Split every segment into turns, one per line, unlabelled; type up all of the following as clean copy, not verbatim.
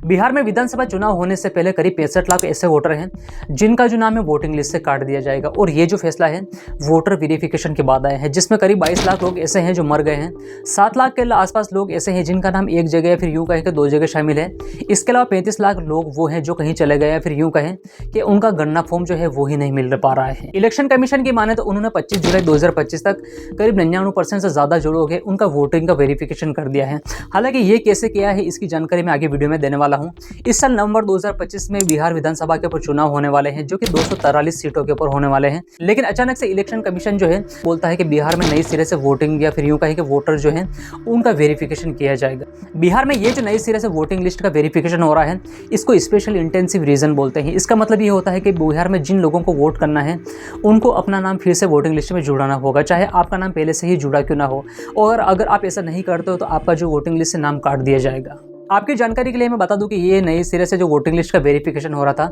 बिहार में विधानसभा चुनाव होने से पहले करीब 65 लाख ऐसे वोटर हैं जिनका जो नाम है वोटिंग लिस्ट से काट दिया जाएगा। और ये जो फैसला है वोटर वेरिफिकेशन के बाद आया है, जिसमें करीब 22 लाख लोग ऐसे हैं जो मर गए हैं। 7 लाख के आसपास लोग ऐसे हैं जिनका नाम एक जगह या फिर यूं कहें कि 2 जगह शामिल है। इसके अलावा 35 लाख लोग वो हैं जो कहीं चले गए या फिर यूं कहें कि उनका गणना फॉर्म जो है वो ही नहीं मिल पा रहा है। इलेक्शन कमीशन की माने तो उन्होंने 25 जुलाई 2025 तक करीब 99% से ज्यादा जो लोग हैं उनका वोटिंग का वेरिफिकेशन कर दिया है। हालांकि ये कैसे किया है इसकी जानकारी मैं आगे वीडियो में देने वाला हूँ। इस साल नवंबर 2025 में बिहार विधानसभा के ऊपर चुनाव होने वाले हैं जो कि 243 सीटों के ऊपर होने वाले हैं। लेकिन अचानक से इलेक्शन कमीशन जो है बोलता है कि बिहार में नई सिरे से वोटिंग या फिर यूं कहें कि वोटर जो है उनका वेरिफिकेशन किया जाएगा। बिहार में ये जो नई सिरे से वोटिंग लिस्ट का वेरिफिकेशन हो रहा है इसको स्पेशल इंटेंसिव रीजन बोलते हैं। इसका मतलब ये होता है कि बिहार में जिन लोगों को वोट करना है उनको अपना नाम फिर से वोटिंग लिस्ट में जुड़ाना होगा, चाहे आपका नाम पहले से ही जुड़ा क्यों ना हो। और अगर आप ऐसा नहीं करते हो तो आपका जो वोटिंग लिस्ट से नाम काट दिया जाएगा। आपकी जानकारी के लिए मैं बता दूं कि ये नए सिरे से जो वोटिंग लिस्ट का वेरिफिकेशन हो रहा था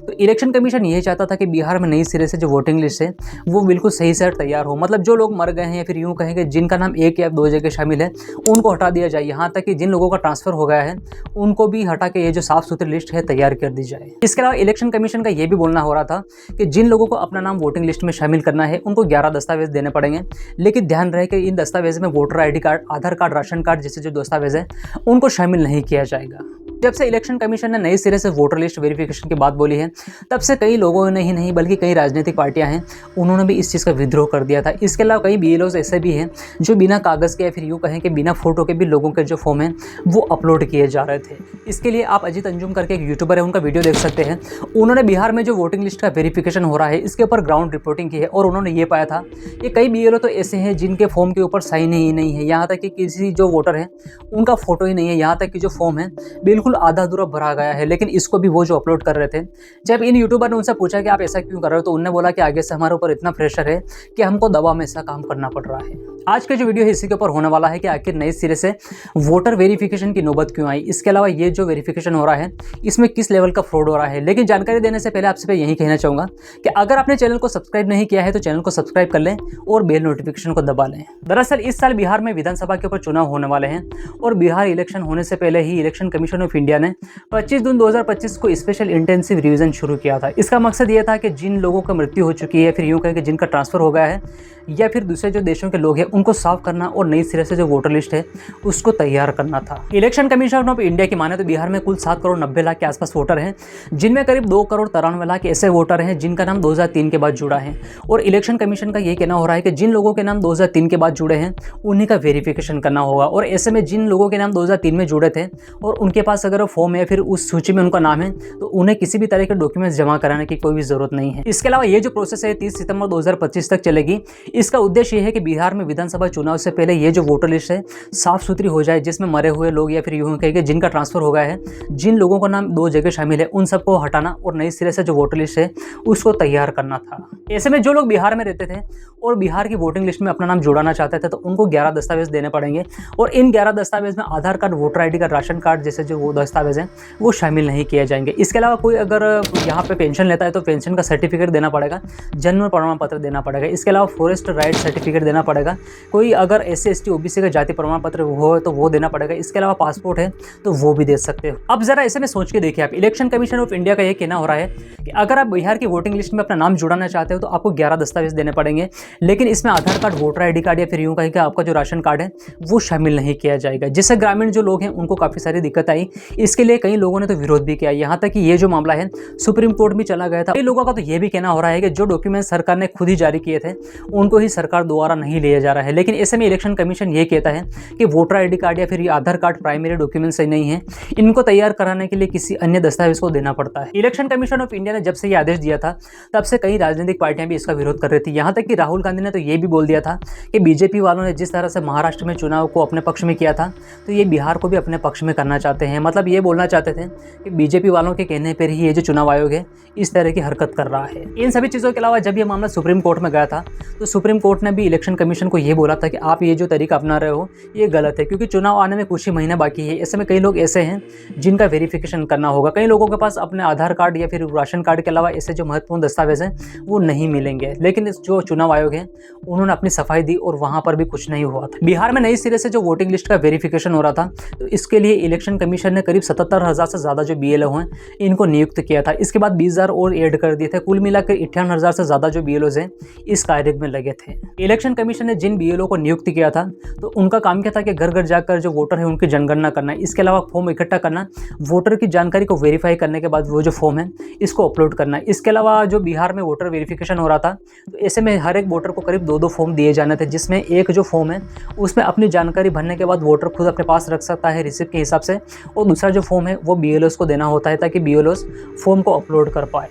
तो इलेक्शन कमीशन ये चाहता था कि बिहार में नई सिरे से जो वोटिंग लिस्ट है वो बिल्कुल सही से तैयार हो। मतलब जो लोग मर गए हैं या फिर यूं कहें कि जिनका नाम 1 या 2 जगह शामिल है उनको हटा दिया जाए, यहाँ तक कि जिन लोगों का ट्रांसफर हो गया है उनको भी हटा के ये जो साफ सुथरी लिस्ट है तैयार कर दी जाए। इसके अलावा इलेक्शन कमीशन का ये भी बोलना हो रहा था कि जिन लोगों को अपना नाम वोटिंग लिस्ट में शामिल करना है उनको 11 दस्तावेज देने पड़ेंगे। लेकिन ध्यान रहे कि इन दस्तावेज में वोटर ID कार्ड, आधार कार्ड, राशन कार्ड जैसे जो दस्तावेज है उनको शामिल नहीं किया जाएगा। जब से इलेक्शन कमीशन ने नए सिरे से वोटर लिस्ट वेरिफिकेशन की बात बोली है तब से कई लोगों ने ही नहीं बल्कि कई राजनीतिक पार्टियां हैं उन्होंने भी इस चीज़ का विद्रोह कर दिया था। इसके अलावा कई BLOs ऐसे भी हैं जो बिना कागज़ के या फिर यूँ कहें कि बिना फोटो के भी लोगों के जो फॉर्म हैं वो अपलोड किए जा रहे थे। इसके लिए आप अजीत अंजुम करके एक यूट्यूबर है उनका वीडियो देख सकते हैं। उन्होंने बिहार में जो वोटिंग लिस्ट का वेरिफिकेशन हो रहा है इसके ऊपर ग्राउंड रिपोर्टिंग की है और उन्होंने ये पाया था कि कई BLO तो ऐसे हैं जिनके फॉर्म के ऊपर साइन ही नहीं है, यहाँ तक कि किसी जो वोटर है उनका फोटो ही नहीं है, यहाँ तक कि जो फॉर्म है बिल्कुल आधा अधूरा भरा गया है। लेकिन इसको भी वो जो अपलोड कर रहे थे, जब इन यूट्यूबर ने उनसे पूछा कि आप ऐसा क्यों कर रहे हो तो उन्होंने बोला कि आगे से हमारे ऊपर इतना प्रेशर है कि हमको दबाव में ऐसा काम करना पड़ रहा है। आज का जो वीडियो है इसी के ऊपर होने वाला है कि आखिर नए सिरे से वोटर वेरिफिकेशन की नौबत क्यों आई। इसके अलावा ये जो वेरिफिकेशन हो रहा है इसमें किस लेवल का फ्रॉड हो रहा है। लेकिन जानकारी देने से पहले आपसे यही कहना चाहूँगा कि अगर आपने चैनल को सब्सक्राइब नहीं किया है तो चैनल को सब्सक्राइब कर लें और बेल नोटिफिकेशन को दबा लें। दरअसल इस साल बिहार में विधानसभा के ऊपर चुनाव होने वाले हैं और बिहार इलेक्शन होने से पहले ही इलेक्शन कमीशन ऑफ इंडिया ने 25 जून 2025 को स्पेशल इंटेंसिव रिवीजन शुरू किया था। इसका मकसद यह था कि जिन लोगों की मृत्यु हो चुकी है फिर यूँ कहें कि जिनका ट्रांसफर हो गया है या फिर दूसरे जो देशों के लोग हैं उनको साफ करना और नई सिरे से जो वोटर लिस्ट है उसको तैयार करना था। इलेक्शन कमीशन ऑफ इंडिया की माने तो बिहार में कुल 7 करोड़ 90 लाख के आसपास वोटर हैं जिनमें करीब 2 करोड़ 93 लाख ऐसे वोटर हैं जिनका नाम 2003 के बाद जुड़ा है। और इलेक्शन कमीशन का ये कहना हो रहा है कि जिन लोगों के नाम 2003 के बाद जुड़े हैं उन्हीं का वेरिफिकेशन करना होगा। और ऐसे में जिन लोगों के नाम 2003 में जुड़े थे और उनके पास अगर फॉर्म है फिर उस सूची में उनका नाम है तो उन्हें किसी भी तरह के डॉक्यूमेंट्स जमा कराने की कोई भी जरूरत नहीं है। इसके अलावा ये जो प्रोसेस है 30 सितंबर 2025 तक चलेगी। इसका उद्देश्य यह है कि बिहार में विधानसभा चुनाव से पहले ये जो वोटर लिस्ट है साफ सुथरी हो जाए, जिसमें मरे हुए लोग या फिर यूं कहें कि जिनका ट्रांसफर हो गया है, जिन लोगों का नाम 2 जगह शामिल है उन सबको हटाना और नई सिरे से जो वोटर लिस्ट है उसको तैयार करना था। ऐसे में जो लोग बिहार में रहते थे और बिहार की वोटिंग लिस्ट में अपना नाम जुड़ाना चाहते थे तो उनको 11 दस्तावेज देने पड़ेंगे और इन 11 दस्तावेज में Aadhaar card, voter ID card, ration card जैसे जो वो दस्तावेज हैं वो शामिल नहीं किए जाएंगे। इसके अलावा कोई अगर यहाँ पे पेंशन लेता है तो पेंशन का सर्टिफिकेट देना पड़ेगा, जन्म प्रमाण पत्र देना पड़ेगा। इसके अलावा फॉरेस्ट राइट सर्टिफिकेट देना पड़ेगा। कोई अगर SC ST OBC का जाति प्रमाण पत्र हो तो वो देना पड़ेगा। इसके अलावा पासपोर्ट है तो वो भी दे सकते हो। अब जरा ऐसे में सोच के देखिए आप, इलेक्शन कमीशन ऑफ इंडिया का ये कहना हो रहा है कि अगर आप बिहार की वोटिंग लिस्ट में अपना नाम जुड़ाना चाहते हो तो आपको 11 दस्तावेज देने पड़ेंगे। लेकिन इसमें आधार कार्ड, वोटर ID कार्ड या फिर यूं कहें कि आपका जो राशन कार्ड है वो शामिल नहीं किया जाएगा, जिससे ग्रामीण जो लोग हैं उनको काफ़ी सारी दिक्कत आई। इसके लिए कई लोगों ने तो विरोध भी किया, यहाँ तक कि ये जो मामला है सुप्रीम कोर्ट भी चला गया था। कई लोगों का तो ये भी कहना हो रहा है कि जो डॉक्यूमेंट सरकार ने खुद ही जारी किए थे उनको ही सरकार द्वारा नहीं लिया जा रहा है। लेकिन ऐसे में इलेक्शन कमीशन ये कहता है कि वोटर ID कार्ड या फिर आधार कार्ड प्राइमरी डॉक्यूमेंट सही नहीं है, इनको तैयार कराने के लिए किसी अन्य दस्तावेज को देना पड़ता है। इलेक्शन कमीशन ऑफ इंडिया ने जब से ये आदेश दिया था तब से कई राजनीतिक पार्टियां भी इसका विरोध कर रही थी। यहाँ तक कि राहुल गांधी ने तो ये भी बोल दिया था कि BJP वालों ने जिस तरह से महाराष्ट्र में चुनाव को अपने पक्ष में किया था तो ये बिहार को भी अपने पक्ष में करना चाहते हैं। मतलब ये बोलना चाहते थे कि BJP वालों के कहने पर ही ये जो चुनाव आयोग है इस तरह की हरकत कर रहा है। इन सभी चीज़ों के अलावा जब ये मामला सुप्रीम कोर्ट में गया था तो सुप्रीम कोर्ट ने भी इलेक्शन कमीशन को ये बोला था कि आप ये जो तरीका अपना रहे हो ये गलत है, क्योंकि चुनाव आने में कुछ ही महीने बाकी है। ऐसे में कई लोग ऐसे हैं जिनका वेरिफिकेशन करना होगा। कई लोगों के पास अपने आधार कार्ड या फिर राशन कार्ड के अलावा ऐसे जो महत्वपूर्ण दस्तावेज हैं वो नहीं मिलेंगे। लेकिन जो चुनाव आयोग आयोग है उन्होंने अपनी सफाई दी और वहां पर भी कुछ नहीं हुआ था। बिहार में नई सिरे से जो वोटिंग लिस्ट का वेरिफिकेशन हो रहा था, तो इसके लिए इलेक्शन कमीशन ने करीब 77,000 से ज़्यादा जो BLO हैं इनको नियुक्त किया था। इसके बाद 20,000 और ऐड कर दिए थे। कुल मिलाकर 58,000 से ज़्यादा जो BLOs हैं इस कार्य में लगे थे। इलेक्शन कमीशन ने जिन BLO को नियुक्त किया था, तो उनका काम क्या था कि घर घर जाकर जो वोटर है उनकी जनगणना करना, इसके अलावा फॉर्म इकट्ठा करना, वोटर की जानकारी को वेरीफाई करने के बाद वो जो फॉर्म है इसको अपलोड करना। इसके अलावा जो बिहार में वोटर वेरिफिकेशन हो रहा था, तो ऐसे में हर एक वोटर को करीब 2-2 फॉर्म दिए जाने थे, जिसमें एक जो फॉर्म है उसमें अपनी जानकारी भरने के बाद वोटर खुद अपने पास रख सकता है रिसिप्ट के हिसाब से, और दूसरा जो फॉर्म है वो BLOs को देना होता है ताकि BLOs फॉर्म को अपलोड कर पाए।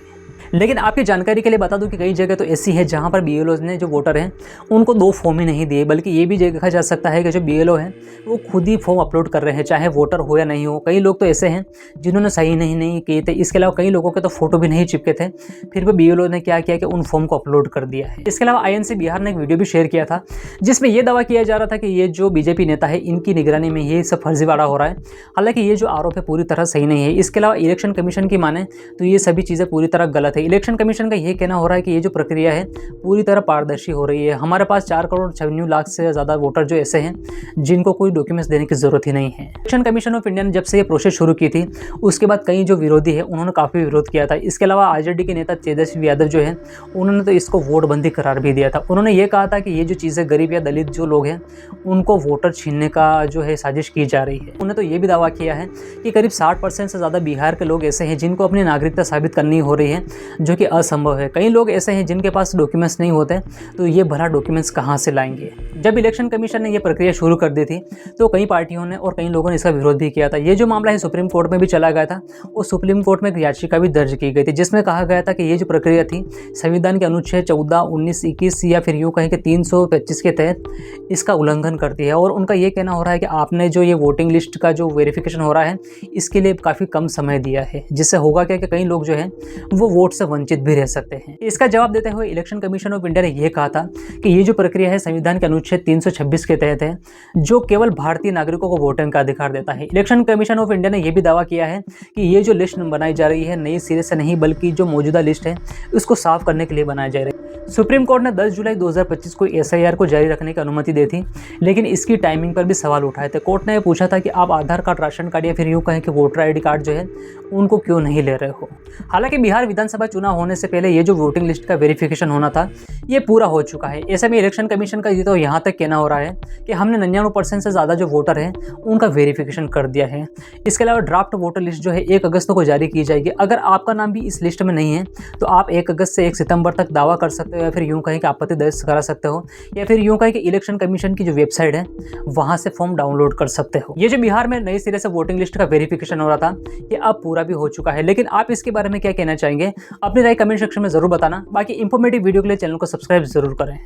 लेकिन आपकी जानकारी के लिए बता दूं कि कई जगह तो ऐसी है जहां पर BLOs ने जो वोटर हैं उनको 2 फॉर्म ही नहीं दिए, बल्कि ये भी देखा जा सकता है कि जो BLO हैं वो खुद ही फॉर्म अपलोड कर रहे हैं, चाहे वोटर हो या नहीं हो। कई लोग तो ऐसे हैं जिन्होंने सही नहीं किए थे। इसके अलावा कई लोगों के तो फोटो भी नहीं चिपके थे, फिर भी BLO ने क्या किया कि उन फॉर्म को अपलोड कर दिया है। इसके अलावा INC बिहार ने एक वीडियो भी शेयर किया था जिसमें यह दावा किया जा रहा था कि ये जो BJP नेता है इनकी निगरानी में ये सब फर्जीवाड़ा हो रहा है। हालांकि ये जो आरोप है पूरी तरह सही नहीं है। इसके अलावा इलेक्शन कमीशन की माने तो ये सभी चीज़ें पूरी तरह गलत है। इलेक्शन कमीशन का ये कहना हो रहा है कि ये जो प्रक्रिया है पूरी तरह पारदर्शी हो रही है। हमारे पास 4,96,00,000 से ज़्यादा वोटर जो ऐसे हैं जिनको कोई डॉक्यूमेंट्स देने की ज़रूरत ही नहीं है। इलेक्शन कमीशन ऑफ इंडिया ने जब से ये प्रोसेस शुरू की थी उसके बाद कई जो विरोधी है उन्होंने काफ़ी विरोध किया था। इसके अलावा RJD के नेता तेजस्वी यादव जो है उन्होंने तो इसको वोटबंदी करार भी दिया था। उन्होंने ये कहा था कि ये जो चीज़ें गरीब या दलित जो लोग हैं उनको वोटर छीनने का जो है साजिश की जा रही है। उन्होंने तो ये भी दावा किया है कि करीब 60% से ज़्यादा बिहार के लोग ऐसे हैं जिनको अपनी नागरिकता साबित करनी हो रही है, जो कि असंभव है। कई लोग ऐसे हैं जिनके पास डॉक्यूमेंट्स नहीं होते, तो ये भला डॉक्यूमेंट्स कहाँ से लाएंगे। जब इलेक्शन कमीशन ने ये प्रक्रिया शुरू कर दी थी तो कई पार्टियों ने और कई लोगों ने इसका विरोध भी किया था। ये जो मामला है सुप्रीम कोर्ट में भी चला गया था और सुप्रीम कोर्ट में एक याचिका भी दर्ज की गई थी जिसमें कहा गया था कि ये जो प्रक्रिया थी संविधान के अनुच्छेद 14, 19, 21 या फिर यूँ कहें कि 325 के तहत इसका उल्लंघन करती है। और उनका ये कहना हो रहा है कि आपने जो ये वोटिंग लिस्ट का जो वेरिफिकेशन हो रहा है इसके लिए काफ़ी कम समय दिया है, जिससे होगा क्या कि कई लोग जो है वो वोट से वंचित भी रह सकते हैं। इसका जवाब देते हुए इलेक्शन कमीशन ऑफ इंडिया ने यह कहा था कि ये जो प्रक्रिया है संविधान के अनुच्छेद 326 के तहत है, जो केवल भारतीय नागरिकों को वोटिंग का अधिकार देता है। इलेक्शन कमीशन ऑफ इंडिया ने यह भी दावा किया है कि ये जो लिस्ट बनाई जा रही है नई सिरे से नहीं, बल्कि जो मौजूदा लिस्ट है उसको साफ करने के लिए बनाई जा रही है। सुप्रीम कोर्ट ने 10 जुलाई 2025 को SIR को जारी रखने की अनुमति दी थी, लेकिन इसकी टाइमिंग पर भी सवाल उठाए थे। कोर्ट ने यह पूछा था कि आप आधार कार्ड, राशन कार्ड या फिर यूँ कहें कि वोटर ID कार्ड जो है उनको क्यों नहीं ले रहे हो। हालांकि बिहार विधानसभा चुनाव होने से पहले ये जो वोटिंग लिस्ट का वेरिफिकेशन होना था ये पूरा हो चुका है। ऐसे में इलेक्शन कमीशन का ये तो यहाँ तक कहना हो रहा है कि हमने 99% से ज़्यादा जो वोटर हैं उनका वेरिफिकेशन कर दिया है। इसके अलावा ड्राफ्ट वोटर लिस्ट जो है 1 अगस्त को जारी की जाएगी। अगर आपका नाम भी इस लिस्ट में नहीं है तो आप 1 अगस्त से 1 सितंबर तक दावा कर सकते हो, या फिर यूँ कहें कि आपत्ति दर्ज करा सकते हो, या फिर यूँ कहें कि इलेक्शन कमीशन की जो वेबसाइट है वहाँ से फॉर्म डाउनलोड कर सकते हो। ये जो बिहार में नई सिरे से वोटिंग लिस्ट का वेरिफिकेशन हो रहा था ये अब पूरा भी हो चुका है। लेकिन आप इसके बारे में क्या कहना चाहेंगे, अपनी राय कमेंट सेक्शन में जरूर बताना। बाकी इंफॉर्मेटिव वीडियो के लिए चैनल को सब्सक्राइब जरूर करें।